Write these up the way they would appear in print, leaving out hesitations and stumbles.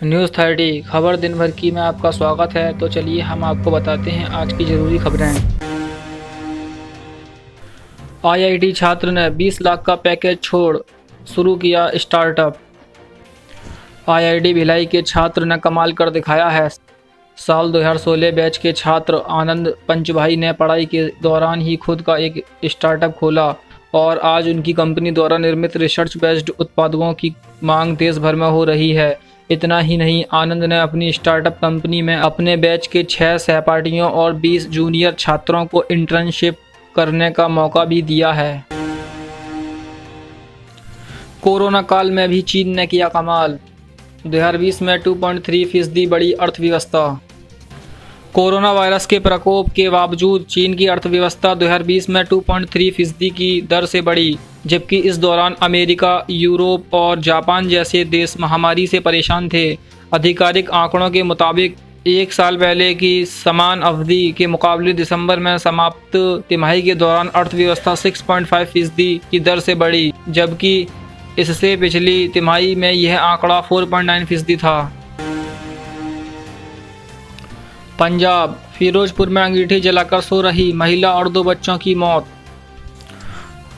News 30 खबर दिन भर की में आपका स्वागत है। तो चलिए हम आपको बताते हैं आज की ज़रूरी खबरें। आईआईटी छात्र ने 20 लाख का पैकेज छोड़ शुरू किया स्टार्टअप। आईआईटी भिलाई के छात्र ने कमाल कर दिखाया है। साल 2016 बैच के छात्र आनंद पंचभाई ने पढ़ाई के दौरान ही खुद का एक स्टार्टअप खोला और आज उनकी कंपनी द्वारा निर्मित रिसर्च बेस्ड उत्पादों की मांग देश भर में हो रही है। इतना ही नहीं, आनंद ने अपनी स्टार्टअप कंपनी में अपने बैच के 6 सहपाठियों और 20 जूनियर छात्रों को इंटर्नशिप करने का मौका भी दिया है। कोरोना काल में भी चीन ने किया कमाल। 2020 में 2.3% बढ़ी अर्थव्यवस्था। कोरोना वायरस के प्रकोप के बावजूद चीन की अर्थव्यवस्था 2020 में 2.3% की दर से बढ़ी, जबकि इस दौरान अमेरिका, यूरोप और जापान जैसे देश महामारी से परेशान थे। आधिकारिक आंकड़ों के मुताबिक एक साल पहले की समान अवधि के मुकाबले दिसंबर में समाप्त तिमाही के दौरान अर्थव्यवस्था 6.5% की दर से बढ़ी, जबकि इससे पिछली तिमाही में यह आंकड़ा 4.9% था। पंजाब, फिरोजपुर में अंगीठी जलाकर सो रही महिला और 2 बच्चों की मौत।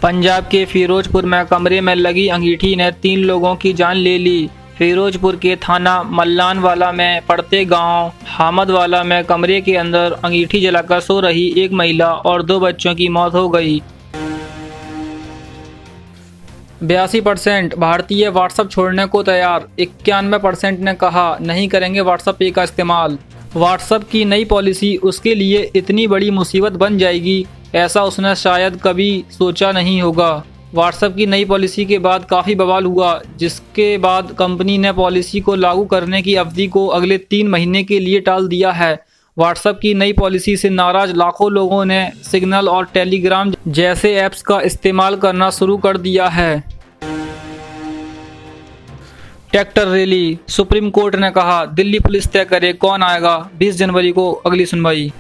पंजाब के फिरोजपुर में कमरे में लगी अंगीठी ने 3 लोगों की जान ले ली। फिरोजपुर के थाना मल्लानवाला में पड़ते गांव हामदवाला में कमरे के अंदर अंगीठी जलाकर सो रही एक महिला और 2 बच्चों की मौत हो गई। 82% भारतीय व्हाट्सएप छोड़ने को तैयार। 91% ने कहा नहीं करेंगे व्हाट्सएप पे का इस्तेमाल। व्हाट्सएप की नई पॉलिसी उसके लिए इतनी बड़ी मुसीबत बन जाएगी, ऐसा उसने शायद कभी सोचा नहीं होगा। व्हाट्सएप की नई पॉलिसी के बाद काफ़ी बवाल हुआ, जिसके बाद कंपनी ने पॉलिसी को लागू करने की अवधि को अगले 3 महीने के लिए टाल दिया है। व्हाट्सएप की नई पॉलिसी से नाराज लाखों लोगों ने सिग्नल और टेलीग्राम जैसे ऐप्स का इस्तेमाल करना शुरू कर दिया है। ट्रैक्टर रैली, सुप्रीम कोर्ट ने कहा दिल्ली पुलिस तय करे कौन आएगा। 20 जनवरी को अगली सुनवाई।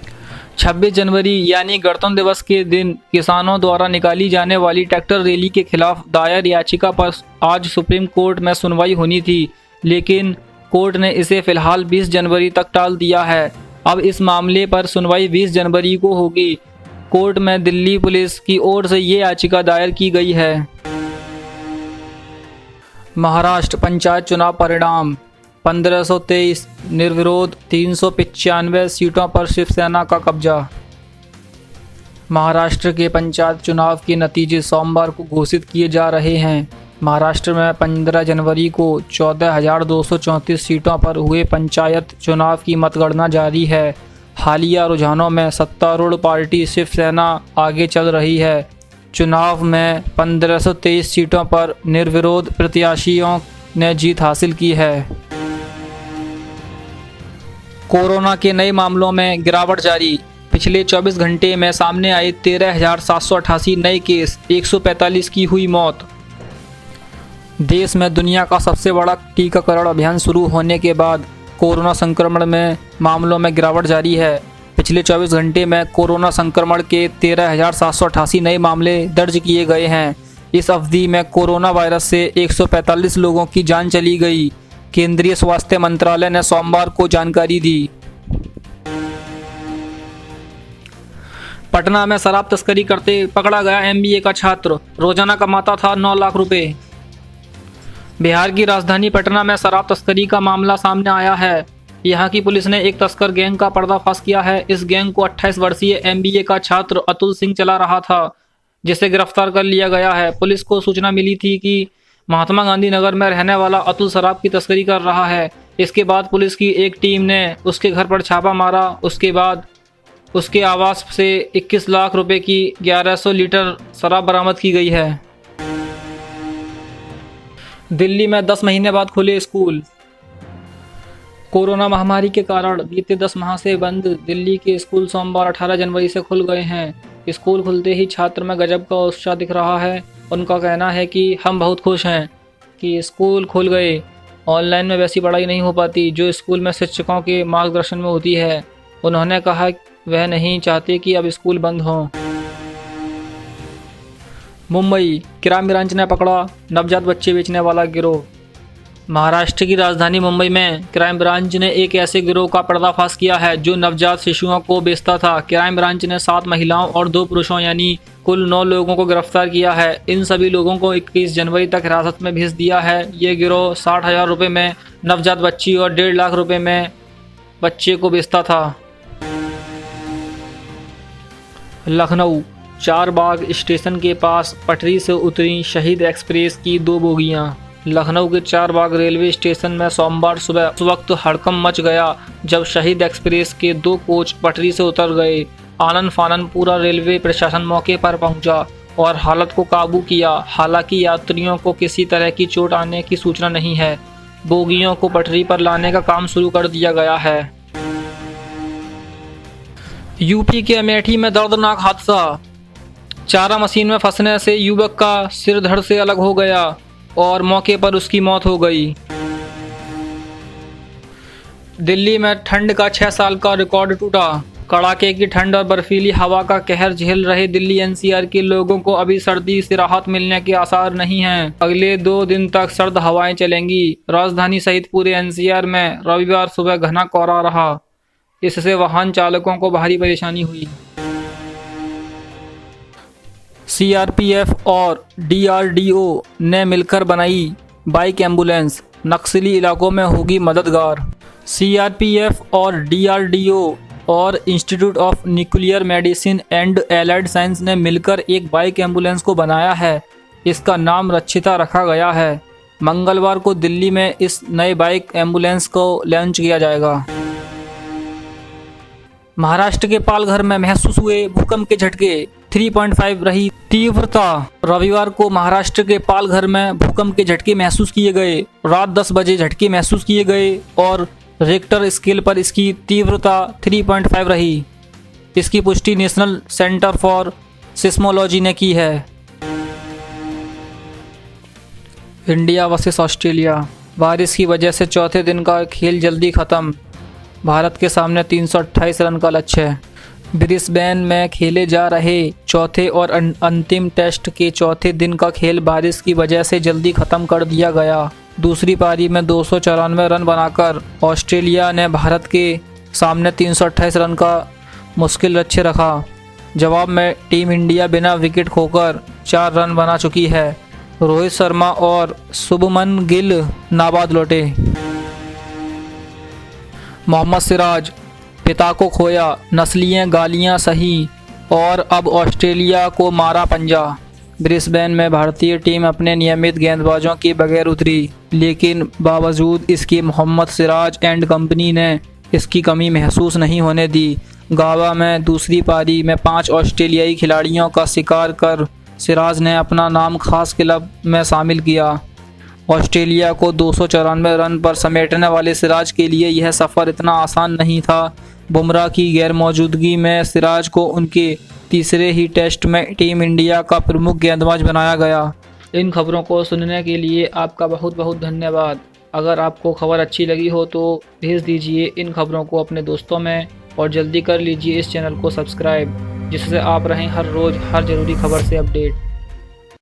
26 जनवरी यानी गणतंत्र दिवस के दिन किसानों द्वारा निकाली जाने वाली ट्रैक्टर रैली के खिलाफ दायर याचिका पर आज सुप्रीम कोर्ट में सुनवाई होनी थी, लेकिन कोर्ट ने इसे फिलहाल 20 जनवरी तक टाल दिया है। अब इस मामले पर सुनवाई 20 जनवरी को होगी। कोर्ट में दिल्ली पुलिस की ओर से ये याचिका दायर की गई है। महाराष्ट्र पंचायत चुनाव परिणाम। 1523 निर्विरोध 395 सीटों पर शिवसेना का कब्जा। महाराष्ट्र के पंचायत चुनाव के नतीजे सोमवार को घोषित किए जा रहे हैं। महाराष्ट्र में 15 जनवरी को 14,234 सीटों पर हुए पंचायत चुनाव की मतगणना जारी है। हालिया रुझानों में सत्तारूढ़ पार्टी शिवसेना आगे चल रही है। चुनाव में 1523 सीटों पर निर्विरोध प्रत्याशियों ने जीत हासिल की है। कोरोना के नए मामलों में गिरावट जारी। पिछले 24 घंटे में सामने आए 13,788 नए केस, 145 की हुई मौत। देश में दुनिया का सबसे बड़ा टीकाकरण अभियान शुरू होने के बाद कोरोना संक्रमण में मामलों में गिरावट जारी है। पिछले 24 घंटे में कोरोना संक्रमण के 13,788 नए मामले दर्ज किए गए हैं। इस अवधि में कोरोना वायरस से 145 लोगों की जान चली गई। केंद्रीय स्वास्थ्य मंत्रालय ने सोमवार को जानकारी दी। पटना में शराब तस्करी करते पकड़ा गया एमबीए का छात्र, रोजाना कमाता था 9 लाख रुपए। बिहार की राजधानी पटना में शराब तस्करी का मामला सामने आया है। यहाँ की पुलिस ने एक तस्कर गैंग का पर्दाफाश किया है। इस गैंग को 28 वर्षीय एमबीए का छात्र अतुल सिंह चला रहा था, जिसे गिरफ्तार कर लिया गया है। पुलिस को सूचना मिली थी कि महात्मा गांधी नगर में रहने वाला अतुल शराब की तस्करी कर रहा है। इसके बाद पुलिस की एक टीम ने उसके घर पर छापा मारा। उसके बाद उसके आवास से 21 लाख रुपए की 1100 लीटर शराब बरामद की गई है। दिल्ली में 10 महीने बाद खुले स्कूल। कोरोना महामारी के कारण बीते 10 माह से बंद दिल्ली के स्कूल सोमवार 18 जनवरी से खुल गए हैं। स्कूल खुलते ही छात्र में गजब का उत्साह दिख रहा है। उनका कहना है कि हम बहुत खुश हैं कि स्कूल खुल गए। ऑनलाइन में वैसी पढ़ाई नहीं हो पाती जो स्कूल में शिक्षकों के मार्गदर्शन में होती है। उन्होंने कहा वह नहीं चाहते कि अब स्कूल बंद हों। मुंबई, क्राइम ब्रांच ने पकड़ा नवजात बच्चे बेचने वाला गिरोह। महाराष्ट्र की राजधानी मुंबई में क्राइम ब्रांच ने एक ऐसे गिरोह का पर्दाफाश किया है जो नवजात शिशुओं को बेचता था। क्राइम ब्रांच ने 7 महिलाओं और 2 पुरुषों यानी कुल 9 लोगों को गिरफ्तार किया है। इन सभी लोगों को 21 जनवरी तक हिरासत में भेज दिया है। ये गिरोह 60,000 रुपये में नवजात बच्ची और 1.5 लाख रुपये में बच्चे को बेचता था। लखनऊ चारबाग स्टेशन के पास पटरी से उतरी शहीद एक्सप्रेस की 2 बोगियां। लखनऊ के चारबाग रेलवे स्टेशन में सोमवार सुबह उस वक्त हड़कंप मच गया जब शहीद एक्सप्रेस के 2 कोच पटरी से उतर गए। आनन फानन पूरा रेलवे प्रशासन मौके पर पहुंचा और हालत को काबू किया। हालांकि यात्रियों को किसी तरह की चोट आने की सूचना नहीं है। बोगियों को पटरी पर लाने का काम शुरू कर दिया गया है। यूपी के अमेठी में दर्दनाक हादसा। चारा मशीन में फंसने से युवक का सिर धड़ से अलग हो गया और मौके पर उसकी मौत हो गई। दिल्ली में ठंड का 6 साल का रिकॉर्ड टूटा। कड़ाके की ठंड और बर्फीली हवा का कहर झेल रहे दिल्ली एनसीआर के लोगों को अभी सर्दी से राहत मिलने के आसार नहीं हैं। अगले 2 दिन तक सर्द हवाएं चलेंगी। राजधानी सहित पूरे एनसीआर में रविवार सुबह घना कोहरा रहा। इससे वाहन चालकों को भारी परेशानी हुई। सीआरपीएफ और डीआरडीओ ने मिलकर बनाई बाइक एम्बुलेंस, नक्सली इलाकों में होगी मददगार। सीआरपीएफ और डीआरडीओ और institute of nuclear medicine and allied science ने मिलकर एक बाइक एम्बुलेंस को बनाया है। इसका नाम रक्षिता रखा गया है। मंगलवार को दिल्ली में इस नए बाइक एम्बुलेंस को लॉन्च किया जाएगा। महाराष्ट्र के पालघर में महसूस हुए भूकंप के झटके, 3.5 रही तीव्रता। रविवार को महाराष्ट्र के पालघर में भूकंप के झटके महसूस किए गए। रात 10 बजे झटके महसूस किए गए और रिक्टर स्केल पर इसकी तीव्रता 3.5 रही। इसकी पुष्टि नेशनल सेंटर फॉर सिस्मोलॉजी ने की है। India versus Australia. बारिश की वजह से चौथे दिन का खेल जल्दी खत्म। भारत के सामने 328 रन का लक्ष्य है। ब्रिस्बेन में खेले जा रहे चौथे और अंतिम टेस्ट के चौथे दिन का खेल बारिश की वजह से जल्दी खत्म कर दिया गया। दूसरी पारी में 294 रन बनाकर ऑस्ट्रेलिया ने भारत के सामने 328 रन का मुश्किल लक्ष्य रखा। जवाब में टीम इंडिया बिना विकेट खोकर 4 रन बना चुकी है। रोहित शर्मा और शुभमन गिल नाबाद लौटे। मोहम्मद सिराज, पिता को खोया, नस्लीय गालियां सही और अब ऑस्ट्रेलिया को मारा पंजा। ब्रिस्बेन में भारतीय टीम अपने नियमित गेंदबाजों के बगैर उतरी, लेकिन बावजूद इसके मोहम्मद सिराज एंड कंपनी ने इसकी कमी महसूस नहीं होने दी। गावा में दूसरी पारी में 5 ऑस्ट्रेलियाई खिलाड़ियों का शिकार कर सिराज ने अपना नाम खास क्लब में शामिल किया। ऑस्ट्रेलिया को 294 रन पर समेटने वाले सिराज के लिए यह सफ़र इतना आसान नहीं था। बुमराह की गैरमौजूदगी में सिराज को उनके तीसरे ही टेस्ट में टीम इंडिया का प्रमुख गेंदबाज बनाया गया। इन खबरों को सुनने के लिए आपका बहुत बहुत धन्यवाद। अगर आपको खबर अच्छी लगी हो तो भेज दीजिए इन खबरों को अपने दोस्तों में और जल्दी कर लीजिए इस चैनल को सब्सक्राइब, जिससे आप रहें हर रोज़ हर ज़रूरी खबर से अपडेट।